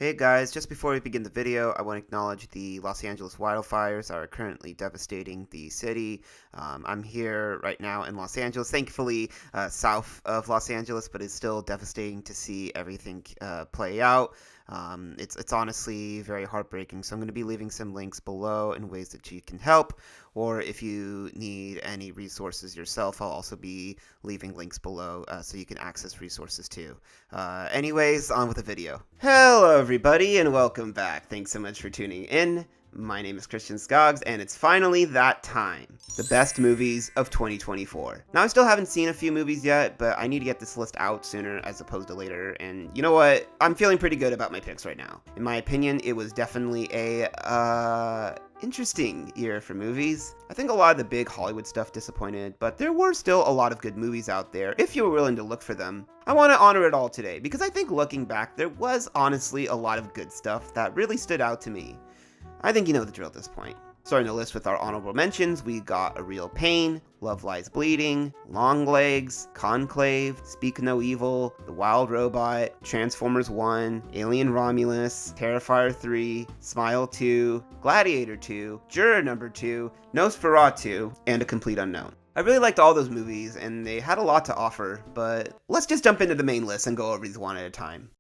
Hey guys, just before we begin the video, I want to acknowledge the Los Angeles wildfires are currently devastating the city. I'm here right now in Los Angeles, thankfully south of Los Angeles, but it's still devastating to see everything play out. It's honestly very heartbreaking, so I'm going to be leaving some links below in ways that you can help, or if you need any resources yourself, I'll also be leaving links below so you can access resources too. Anyways, on with the video. Hello, everybody, and welcome back. Thanks so much for tuning in. My name is Christian Scogs, and it's finally that time. The best movies of 2024. Now, I still haven't seen a few movies yet, but I need to get this list out sooner as opposed to later, and you know what? I'm feeling pretty good about my picks right now. In my opinion, it was definitely interesting year for movies. I think a lot of the big Hollywood stuff disappointed, but there were still a lot of good movies out there if you were willing to look for them. I want to honor it all today because I think looking back, there was honestly a lot of good stuff that really stood out to me. I think you know the drill at this point. Starting the list with our honorable mentions, we got A Real Pain, Love Lies Bleeding, Long Legs, Conclave, Speak No Evil, The Wild Robot, Transformers 1, Alien Romulus, Terrifier 3, Smile 2, Gladiator 2, Juror Number 2, Nosferatu, and A Complete Unknown. I really liked all those movies, and they had a lot to offer, but let's just jump into the main list and go over these one at a time.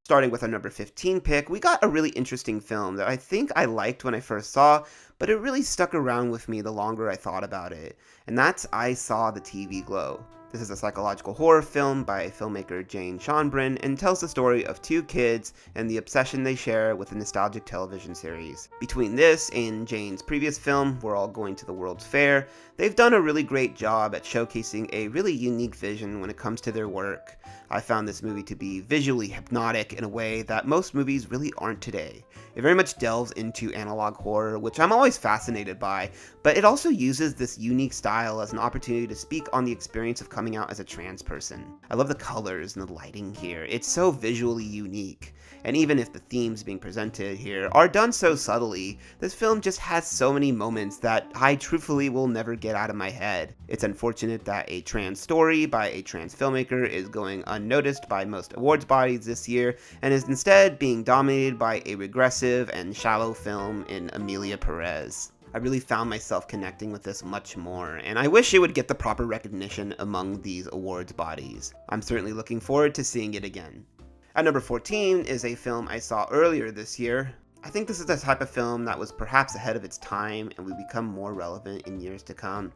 Starting with our number 15 pick, we got a really interesting film that I think I liked when I first saw, but it really stuck around with me the longer I thought about it, and that's I Saw the TV Glow. This is a psychological horror film by filmmaker Jane Schonbrun and tells the story of two kids and the obsession they share with a nostalgic television series. Between this and Jane's previous film, We're All Going to the World's Fair, they've done a really great job at showcasing a really unique vision when it comes to their work. I found this movie to be visually hypnotic in a way that most movies really aren't today. It very much delves into analog horror, which I'm always fascinated by, but it also uses this unique style as an opportunity to speak on the experience of coming out as a trans person. I love the colors and the lighting here. It's so visually unique. And even if the themes being presented here are done so subtly, this film just has so many moments that I truthfully will never get out of my head. It's unfortunate that a trans story by a trans filmmaker is going unnoticed by most awards bodies this year, and is instead being dominated by a regressive and shallow film in Emilia Perez. I really found myself connecting with this much more, and I wish it would get the proper recognition among these awards bodies. I'm certainly looking forward to seeing it again. At number 14 is a film I saw earlier this year. I think this is the type of film that was perhaps ahead of its time and will become more relevant in years to come.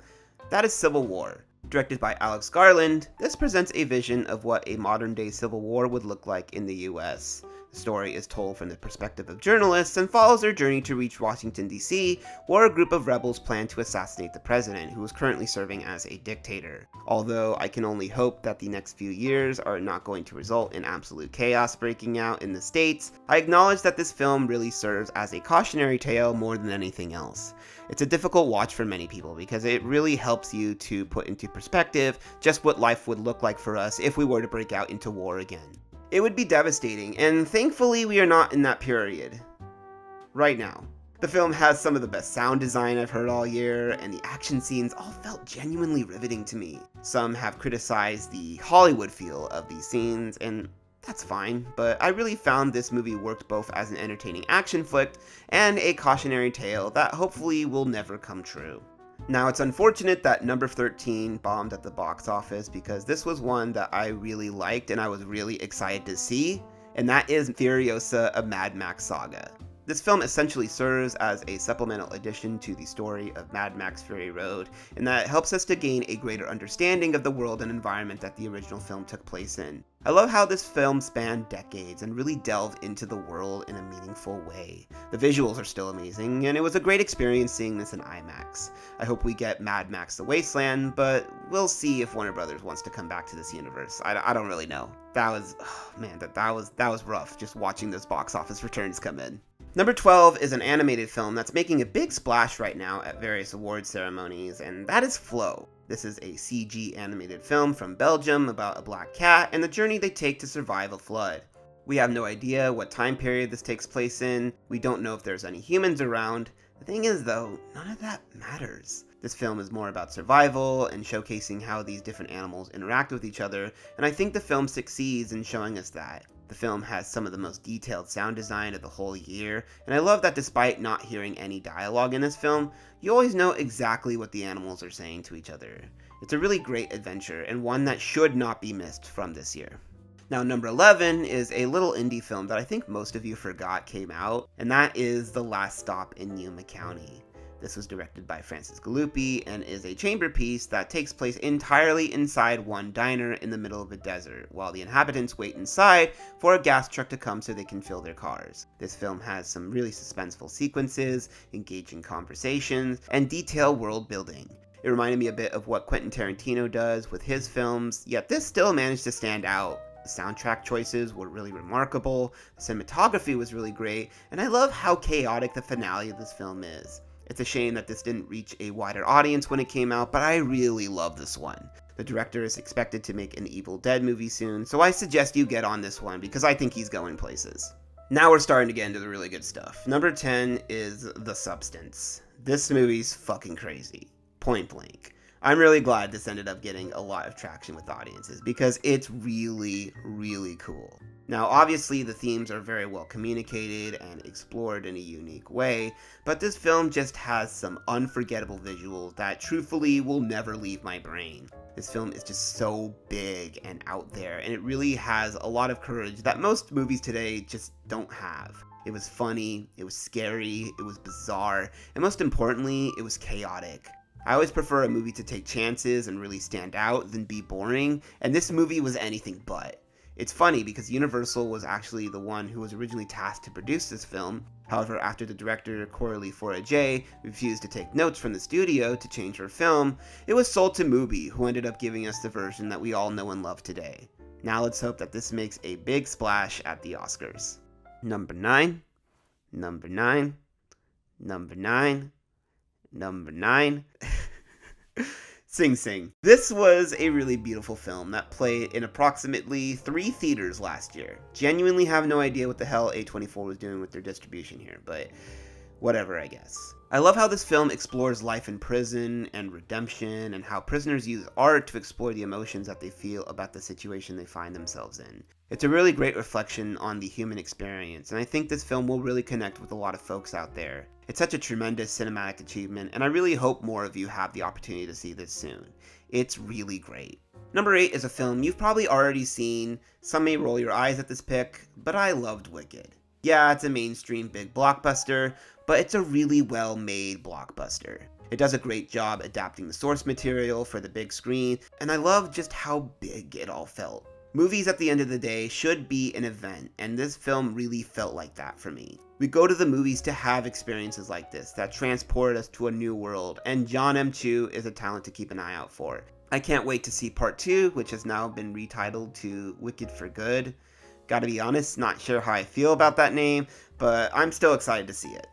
That is Civil War. Directed by Alex Garland, this presents a vision of what a modern-day civil war would look like in the US. The story is told from the perspective of journalists and follows their journey to reach Washington, D.C., where a group of rebels plan to assassinate the president, who is currently serving as a dictator. Although I can only hope that the next few years are not going to result in absolute chaos breaking out in the States, I acknowledge that this film really serves as a cautionary tale more than anything else. It's a difficult watch for many people because it really helps you to put into perspective just what life would look like for us if we were to break out into war again. It would be devastating, and thankfully we are not in that period right now. The film has some of the best sound design I've heard all year, and the action scenes all felt genuinely riveting to me. Some have criticized the Hollywood feel of these scenes, and that's fine, but I really found this movie worked both as an entertaining action flick and a cautionary tale that hopefully will never come true. Now, it's unfortunate that number 13 bombed at the box office because this was one that I really liked and I was really excited to see, and that is Furiosa: A Mad Max Saga. This film essentially serves as a supplemental addition to the story of Mad Max Fury Road, in that it helps us to gain a greater understanding of the world and environment that the original film took place in. I love how this film spanned decades and really delved into the world in a meaningful way. The visuals are still amazing, and it was a great experience seeing this in IMAX. I hope we get Mad Max: The Wasteland, but we'll see if Warner Brothers wants to come back to this universe. I don't really know. That was rough, just watching those box office returns come in. Number 12 is an animated film that's making a big splash right now at various award ceremonies, and that is Flow. This is a CG animated film from Belgium about a black cat and the journey they take to survive a flood. We have no idea what time period this takes place in, we don't know if there's any humans around. The thing is though, none of that matters. This film is more about survival and showcasing how these different animals interact with each other, and I think the film succeeds in showing us that. The film has some of the most detailed sound design of the whole year, and I love that despite not hearing any dialogue in this film, you always know exactly what the animals are saying to each other. It's a really great adventure, and one that should not be missed from this year. Now, number 11 is a little indie film that I think most of you forgot came out, and that is The Last Stop in Yuma County. This was directed by Francis Galuppi and is a chamber piece that takes place entirely inside one diner in the middle of a desert, while the inhabitants wait inside for a gas truck to come so they can fill their cars. This film has some really suspenseful sequences, engaging conversations, and detailed world building. It reminded me a bit of what Quentin Tarantino does with his films, yet this still managed to stand out. The soundtrack choices were really remarkable, the cinematography was really great, and I love how chaotic the finale of this film is. It's a shame that this didn't reach a wider audience when it came out, but I really love this one. The director is expected to make an Evil Dead movie soon, so I suggest you get on this one because I think he's going places. Now we're starting to get into the really good stuff. Number 10 is The Substance. This movie's fucking crazy. Point blank. I'm really glad this ended up getting a lot of traction with audiences because it's really, really cool. Now, obviously, the themes are very well communicated and explored in a unique way, but this film just has some unforgettable visuals that truthfully will never leave my brain. This film is just so big and out there, and it really has a lot of courage that most movies today just don't have. It was funny, it was scary, it was bizarre, and most importantly, it was chaotic. I always prefer a movie to take chances and really stand out than be boring, and this movie was anything but. It's funny because Universal was actually the one who was originally tasked to produce this film. However, after the director Coralie Forage refused to take notes from the studio to change her film, it was sold to Mubi, who ended up giving us the version that we all know and love today. Now let's hope that this makes a big splash at the Oscars. Number 9, number 9, number 9, number 9. Sing Sing. This was a really beautiful film that played in approximately 3 theaters last year. Genuinely have no idea what the hell A24 was doing with their distribution here, but whatever, I guess. I love how this film explores life in prison and redemption and how prisoners use art to explore the emotions that they feel about the situation they find themselves in. It's a really great reflection on the human experience, and I think this film will really connect with a lot of folks out there. It's such a tremendous cinematic achievement, and I really hope more of you have the opportunity to see this soon. It's really great. Number 8 is a film you've probably already seen. Some may roll your eyes at this pick, but I loved Wicked. Yeah, it's a mainstream big blockbuster, but it's a really well-made blockbuster. It does a great job adapting the source material for the big screen, and I love just how big it all felt. Movies at the end of the day should be an event, and this film really felt like that for me. We go to the movies to have experiences like this that transport us to a new world, and John M. Chu is a talent to keep an eye out for. I can't wait to see part 2, which has now been retitled to Wicked for Good. Gotta be honest, not sure how I feel about that name, but I'm still excited to see it.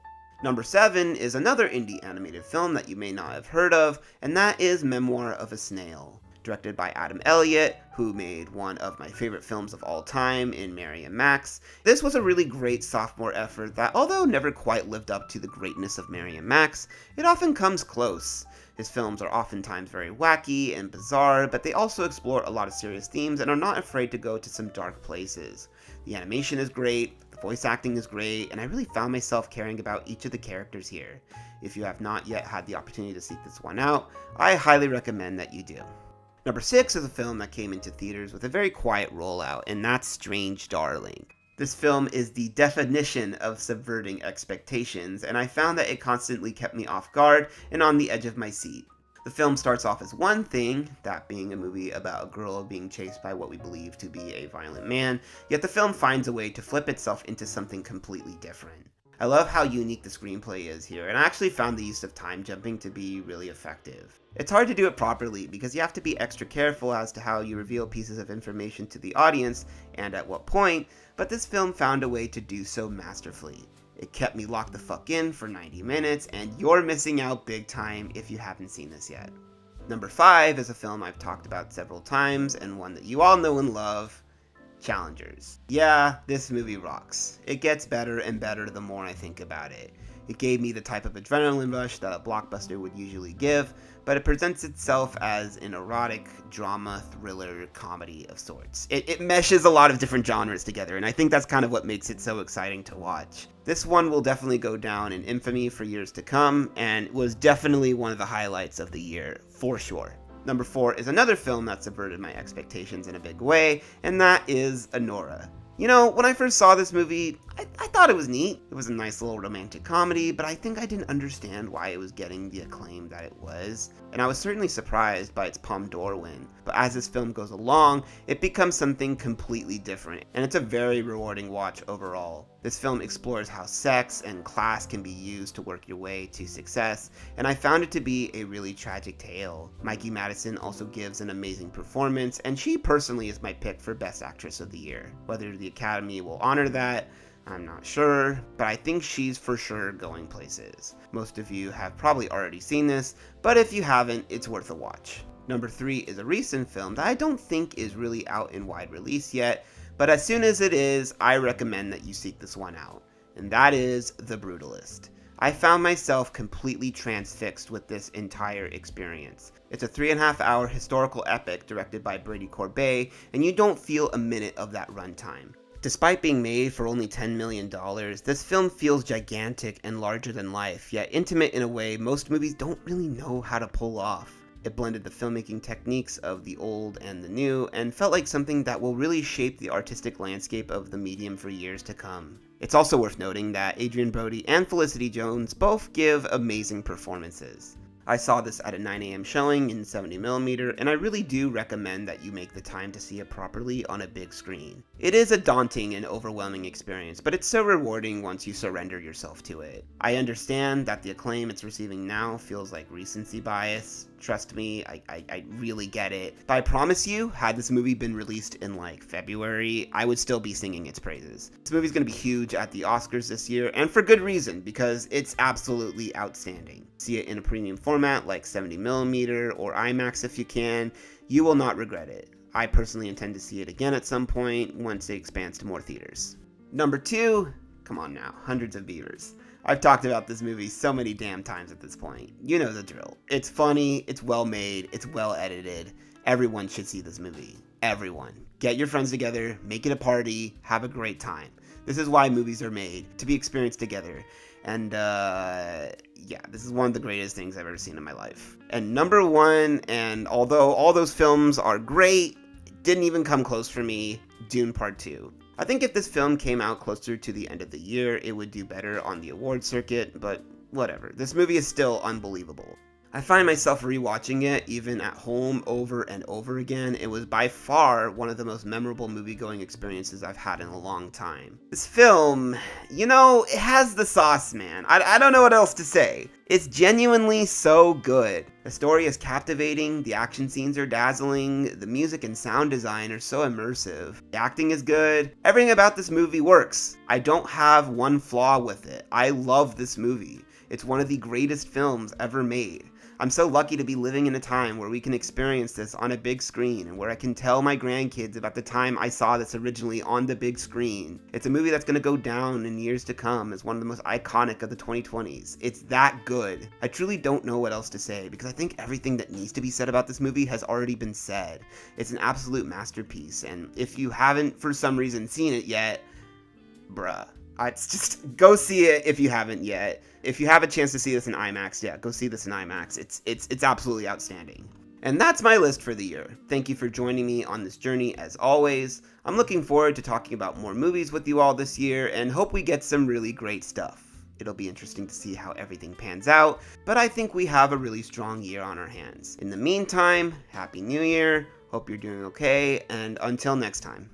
Number 7 is another indie animated film that you may not have heard of, and that is Memoir of a Snail. Directed by Adam Elliott, who made one of my favorite films of all time in Mary and Max. This was a really great sophomore effort that, although never quite lived up to the greatness of Mary and Max, it often comes close. His films are oftentimes very wacky and bizarre, but they also explore a lot of serious themes and are not afraid to go to some dark places. The animation is great, the voice acting is great, and I really found myself caring about each of the characters here. If you have not yet had the opportunity to seek this one out, I highly recommend that you do. Number 6 is a film that came into theaters with a very quiet rollout, and that's Strange Darling. This film is the definition of subverting expectations, and I found that it constantly kept me off guard and on the edge of my seat. The film starts off as one thing, that being a movie about a girl being chased by what we believe to be a violent man, yet the film finds a way to flip itself into something completely different. I love how unique the screenplay is here, and I actually found the use of time jumping to be really effective. It's hard to do it properly because you have to be extra careful as to how you reveal pieces of information to the audience and at what point, but this film found a way to do so masterfully. It kept me locked the fuck in for 90 minutes, and you're missing out big time if you haven't seen this yet. Number 5 is a film I've talked about several times, and one that you all know and love, Challengers. Yeah, this movie rocks. It gets better and better the more I think about it. It gave me the type of adrenaline rush that a blockbuster would usually give, but it presents itself as an erotic drama thriller comedy of sorts. It meshes a lot of different genres together, and I think that's kind of what makes it so exciting to watch. This one will definitely go down in infamy for years to come, and was definitely one of the highlights of the year, for sure. Number 4 is another film that subverted my expectations in a big way, and that is Anora. You know, when I first saw this movie, I thought it was neat. It was a nice little romantic comedy, but I think I didn't understand why it was getting the acclaim that it was. And I was certainly surprised by its Palme d'Or win. But as this film goes along, it becomes something completely different, and it's a very rewarding watch overall. This film explores how sex and class can be used to work your way to success, and I found it to be a really tragic tale. Mikey Madison also gives an amazing performance, and she personally is my pick for Best Actress of the Year. Whether the Academy will honor that, I'm not sure, but I think she's for sure going places. Most of you have probably already seen this, but if you haven't, it's worth a watch. Number 3 is a recent film that I don't think is really out in wide release yet, but as soon as it is, I recommend that you seek this one out, and that is The Brutalist. I found myself completely transfixed with this entire experience. It's a 3.5-hour historical epic directed by Brady Corbet, and you don't feel a minute of that runtime. Despite being made for only $10 million, this film feels gigantic and larger than life, yet intimate in a way most movies don't really know how to pull off. It blended the filmmaking techniques of the old and the new, and felt like something that will really shape the artistic landscape of the medium for years to come. It's also worth noting that Adrien Brody and Felicity Jones both give amazing performances. I saw this at a 9 a.m. showing in 70mm, and I really do recommend that you make the time to see it properly on a big screen. It is a daunting and overwhelming experience, but it's so rewarding once you surrender yourself to it. I understand that the acclaim it's receiving now feels like recency bias. Trust me, I really get it. But I promise you, had this movie been released in like February, I would still be singing its praises. This movie's gonna be huge at the Oscars this year, and for good reason, because it's absolutely outstanding. See it in a premium format like 70mm or IMAX if you can. You will not regret it. I personally intend to see it again at some point once it expands to more theaters. Number 2, come on now, Hundreds of Beavers. I've talked about this movie so many damn times at this point. You know the drill. It's funny, it's well made, it's well edited. Everyone should see this movie. Everyone. Get your friends together, make it a party, have a great time. This is why movies are made, to be experienced together. And yeah, this is one of the greatest things I've ever seen in my life. And number 1, and although all those films are great, it didn't even come close for me, Dune Part 2. I think if this film came out closer to the end of the year, it would do better on the award circuit, but whatever. This movie is still unbelievable. I find myself rewatching it even at home over and over again. It was by far one of the most memorable movie-going experiences I've had in a long time. This film, you know, it has the sauce, man. I don't know what else to say. It's genuinely so good. The story is captivating, the action scenes are dazzling, the music and sound design are so immersive, the acting is good, everything about this movie works. I don't have one flaw with it. I love this movie. It's one of the greatest films ever made. I'm so lucky to be living in a time where we can experience this on a big screen and where I can tell my grandkids about the time I saw this originally on the big screen. It's a movie that's going to go down in years to come as one of the most iconic of the 2020s. It's that good. I truly don't know what else to say because I think everything that needs to be said about this movie has already been said. It's an absolute masterpiece, and if you haven't for some reason seen it yet, bruh. It's just go see it if you haven't yet. If you have a chance to see this in IMAX, yeah, go see this in IMAX. It's absolutely outstanding. And that's my list for the year. Thank you for joining me on this journey as always. I'm looking forward to talking about more movies with you all this year and hope we get some really great stuff. It'll be interesting to see how everything pans out, but I think we have a really strong year on our hands. In the meantime, Happy New Year. Hope you're doing okay, and until next time.